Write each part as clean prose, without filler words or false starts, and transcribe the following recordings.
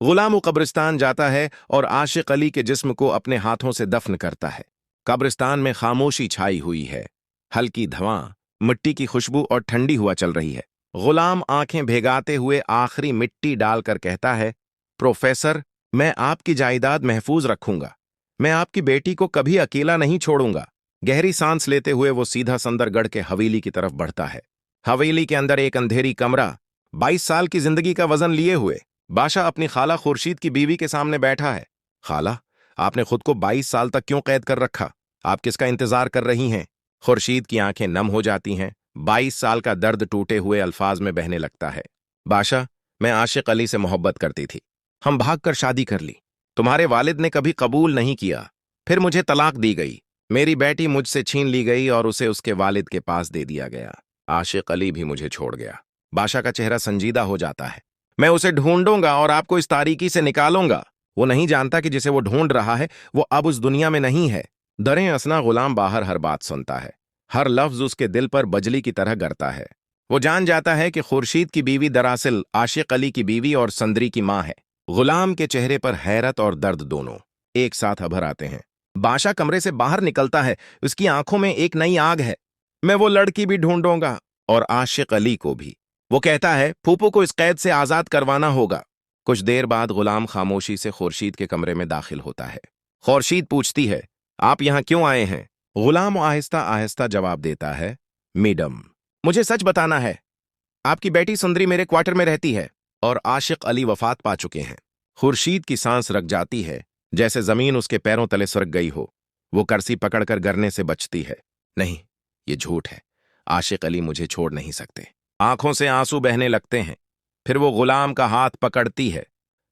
गुलाम वो कब्रिस्तान जाता है और आशिक अली के जिस्म को अपने हाथों से दफन करता है। कब्रिस्तान में खामोशी छाई हुई है। हल्की धुआं, मिट्टी की खुशबू और ठंडी हुआ चल रही है। गुलाम आंखें भेगाते हुए आखिरी मिट्टी डालकर कहता है, प्रोफेसर, मैं आपकी जायदाद महफूज रखूंगा। मैं आपकी बेटी को कभी अकेला नहीं छोड़ूंगा। गहरी सांस लेते हुए वो सीधा संदरगढ़ के हवेली की तरफ बढ़ता है। हवेली के अंदर एक अंधेरी कमरा, 22 साल की जिंदगी का वजन लिए हुए बादशाह अपनी खाला खुर्शीद की बीवी के सामने बैठा है। खाला, आपने खुद को 22 साल तक क्यों कैद कर रखा? आप किसका इंतजार कर रही हैं? खुर्शीद की आंखें नम हो जाती हैं। 22 साल का दर्द टूटे हुए अल्फाज में बहने लगता है। बादशाह, मैं आशिक अली से मोहब्बत करती थी। हम भागकर शादी कर ली। तुम्हारे वालिद ने कभी कबूल नहीं किया। फिर मुझे तलाक दी गई। मेरी बेटी मुझसे छीन ली गई और उसे उसके वालिद के पास दे दिया गया। आशिक अली भी मुझे छोड़ गया। बादशाह का चेहरा संजीदा हो जाता है। मैं उसे ढूंढूंगा और आपको इस तारीकी से निकालूंगा। वो नहीं जानता कि जिसे वो ढूंढ रहा है वो अब उस दुनिया में नहीं है। दरें असना गुलाम बाहर हर बात सुनता है। हर लफ्ज उसके दिल पर बजली की तरह गरता है। वो जान जाता है कि खुर्शीद की बीवी दरअसल आशिक अली की बीवी और संदरी की मां है। गुलाम के चेहरे पर हैरत और दर्द दोनों एक साथ अभर आते हैं। बादशाह कमरे से बाहर निकलता है। उसकी आंखों में एक नई आग है। मैं वो लड़की भी ढूंढूंगा और आशिक अली को भी। वो कहता है, फूफू को इस कैद से आजाद करवाना होगा। कुछ देर बाद गुलाम खामोशी से खुर्शीद के कमरे में दाखिल होता है। खुर्शीद पूछती है, आप यहां क्यों आए हैं? गुलाम आहिस्ता आहिस्ता जवाब देता है, मैडम, मुझे सच बताना है। आपकी बेटी सुंदरी मेरे क्वार्टर में रहती है और आशिक अली वफात पा चुके हैं। खुर्शीद की सांस रक जाती है, जैसे जमीन उसके पैरों तले सरक गई हो। वो कर्सी पकड़कर गिरने से बचती है। नहीं, ये झूठ है। आशिक अली मुझे छोड़ नहीं सकते। आंखों से आंसू बहने लगते हैं। फिर वो गुलाम का हाथ पकड़ती है।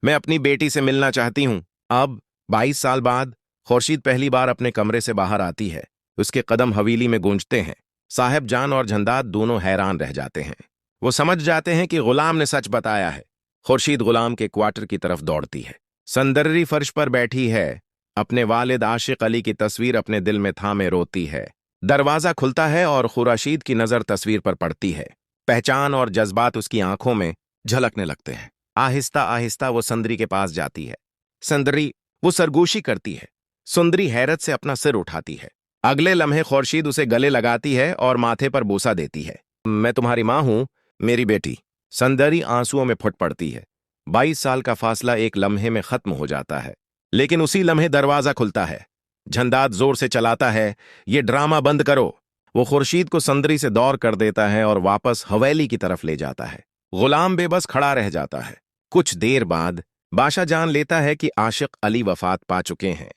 मैं अपनी बेटी से मिलना चाहती हूं। अब 22 साल बाद खुर्शीद पहली बार अपने कमरे से बाहर आती है। उसके कदम हवेली में गूंजते हैं। साहेब जान और झंदाद दोनों हैरान रह जाते हैं। वो समझ जाते हैं कि गुलाम ने सच बताया है। खुर्शीद गुलाम के क्वार्टर की तरफ दौड़ती है। संदर्री फर्श पर बैठी है। अपने वालिद आशिक अली की तस्वीर अपने दिल में थामे रोती है। दरवाजा खुलता है और खुर्शीद की नजर तस्वीर पर पड़ती है। पहचान और जज्बात उसकी आंखों में झलकने लगते हैं। आहिस्ता आहिस्ता वो संदरी के पास जाती है। संदरी, वो सरगोशी करती है। सुंदरी हैरत से अपना सिर उठाती है। अगले लम्हे खुर्शीद उसे गले लगाती है और माथे पर बोसा देती है। मैं तुम्हारी मां हूं, मेरी बेटी। संदरी आंसुओं में फुट पड़ती है। 22 साल का फासला एक लम्हे में खत्म हो जाता है। लेकिन उसी लम्हे दरवाजा खुलता है। झंदाद जोर से चलाता है, ये ड्रामा बंद करो। वो खुर्शीद को संदरी से दौर कर देता है और वापस हवेली की तरफ ले जाता है। गुलाम बेबस खड़ा रह जाता है। कुछ देर बाद बादशाह जान लेता है कि आशिक अली वफात पा चुके हैं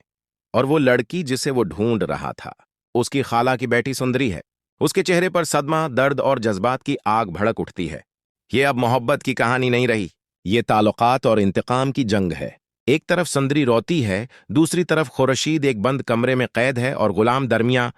और वो लड़की जिसे वो ढूंढ रहा था उसकी खाला की बेटी सुंदरी है। उसके चेहरे पर सदमा, दर्द और जज्बात की आग भड़क उठती है। ये अब मोहब्बत की कहानी नहीं रही, ये ताल्लुकात और इंतकाम की जंग है। एक तरफ सुंदरी रोती है, दूसरी तरफ खुर्शीद एक बंद कमरे में कैद है और गुलाम दरमिया